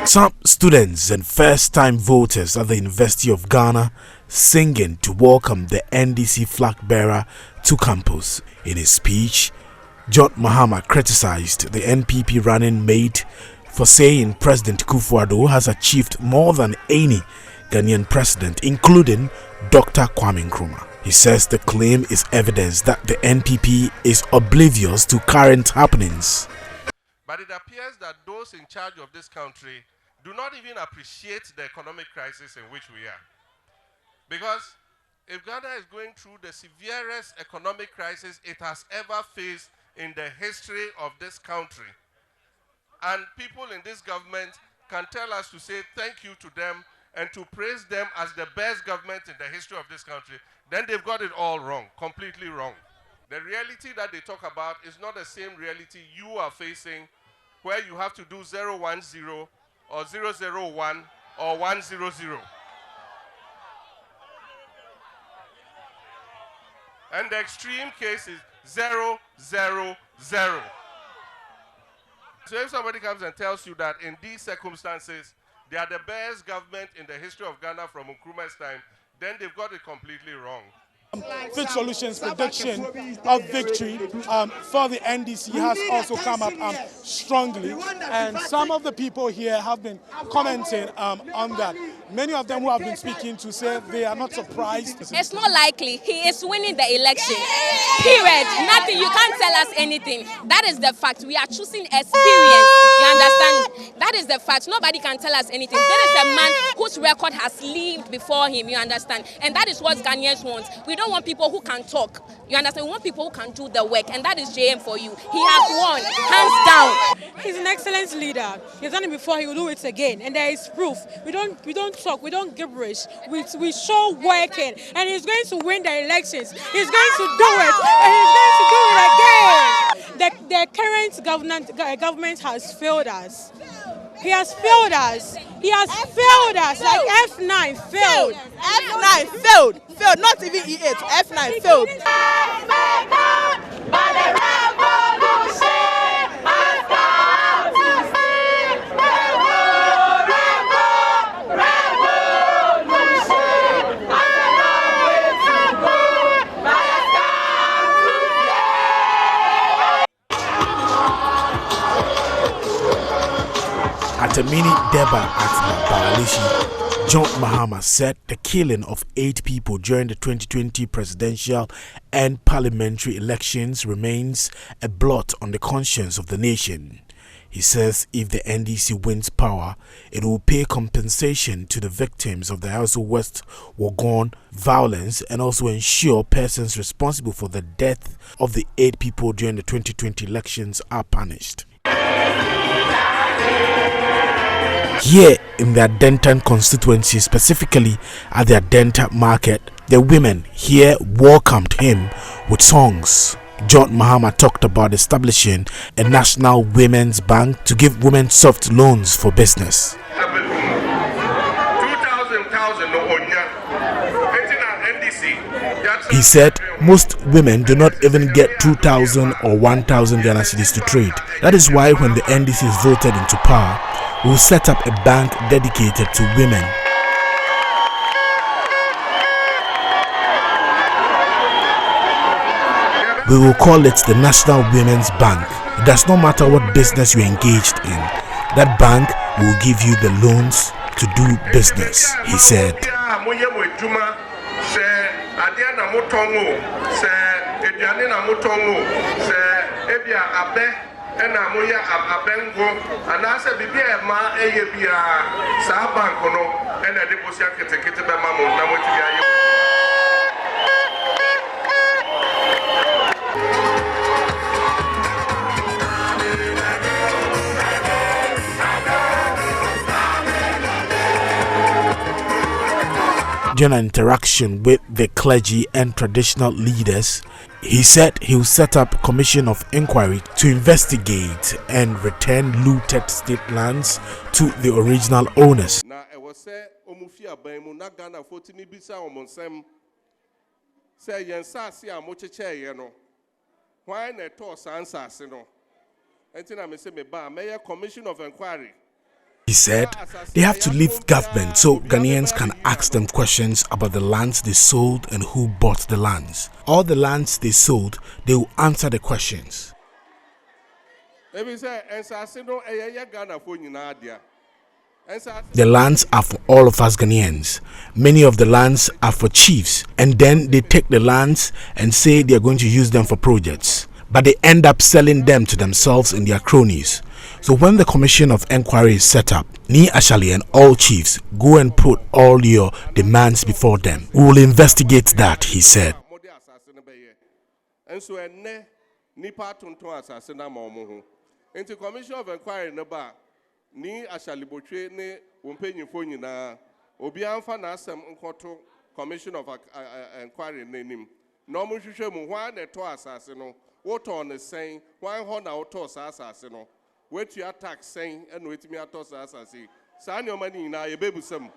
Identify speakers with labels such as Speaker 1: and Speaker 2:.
Speaker 1: Some students and first-time voters at the University of Ghana singing to welcome the NDC flag bearer to campus. In his speech, John Mahama criticized the NPP running mate for saying President Kufuor has achieved more than any Ghanaian president, including Dr. Kwame Nkrumah. He says the claim is evidence that the NPP is oblivious to current happenings.
Speaker 2: But it appears that those in charge of this country do not even appreciate the economic crisis in which we are. Because if Ghana is going through the severest economic crisis it has ever faced in the history of this country, and people in this government can tell us to say thank you to them and to praise them as the best government in the history of this country, then they've got it all wrong, completely wrong. The reality that they talk about is not the same reality you are facing, where you have to do 010 or 001 or 100. And the extreme case is 000. So if somebody comes and tells you that in these circumstances they are the best government in the history of Ghana from Nkrumah's time, then they've got it completely wrong.
Speaker 3: Fit Solutions prediction of victory for the NDC has also come up strongly, and some of the people here have been commenting on that. Many of them who have been speaking to say they are not surprised.
Speaker 4: It's not likely. He is winning the election. Period. Nothing. You can't tell us anything. That is the fact. We are choosing experience. You understand? That is the fact. Nobody can tell us anything. There is a man whose record has lived before him. You understand? And that is what Ghanaians want. We don't want people who can talk. You understand? We want people who can do the work, and that is JM for you. He has won, hands down.
Speaker 5: He's an excellent leader. He's done it before. He will do it again, and there is proof. We don't talk. We don't gibberish. We show working, and he's going to win the elections. He's going to do it, and he's going to do it again. The current government has failed us. He has failed us. He has failed us. Like F9 failed.
Speaker 6: F9 failed. Failed. Not even E8. F9 failed.
Speaker 1: At a mini deba at Balishi, John Mahama said the killing of 8 people during the 2020 presidential and parliamentary elections remains a blot on the conscience of the nation. He says if the NDC wins power, it will pay compensation to the victims of the Hausa West Wuogon violence and also ensure persons responsible for the death of the 8 people during the 2020 elections are punished. Here in the Adentan constituency, specifically at the Adenta market, the women here welcomed him with songs. John Mahama talked about establishing a national women's bank to give women soft loans for business. He said most women do not even get 2,000 or 1,000 Ghana cedis to trade. That is why when the NDC is voted into power, we will set up a bank dedicated to women. We will call it the National Women's Bank. It does not matter what business you're engaged in. That bank will give you the loans to do business, he said. During an interaction with the clergy and traditional leaders, he said he will set up a commission of inquiry to investigate and return looted state lands to the original owners.
Speaker 2: Commission of inquiry
Speaker 1: He said they have to leave government so Ghanaians can ask them questions about the lands they sold and who bought the lands. All the lands they sold, they will answer the questions. The lands are for all of us Ghanaians. Many of the lands are for chiefs, and then they take the lands and say they are going to use them for projects. But they end up selling them to themselves and their cronies. So when the Commission of Inquiry is set up, Ni Ashali and all chiefs go and put all your demands before them. We will investigate that, he said.
Speaker 2: Into Commission of Inquiry neba ni ashalibotwe ne wompenyifo nyina obi amfa na asem nkoto Commission of Inquiry nenim no mo hwehwe mu hwan na to asase no woto ne sen hwan ho na woto asase no wetu attack sen eno wetimi ato asase sa ne o mani nyina ye bebusam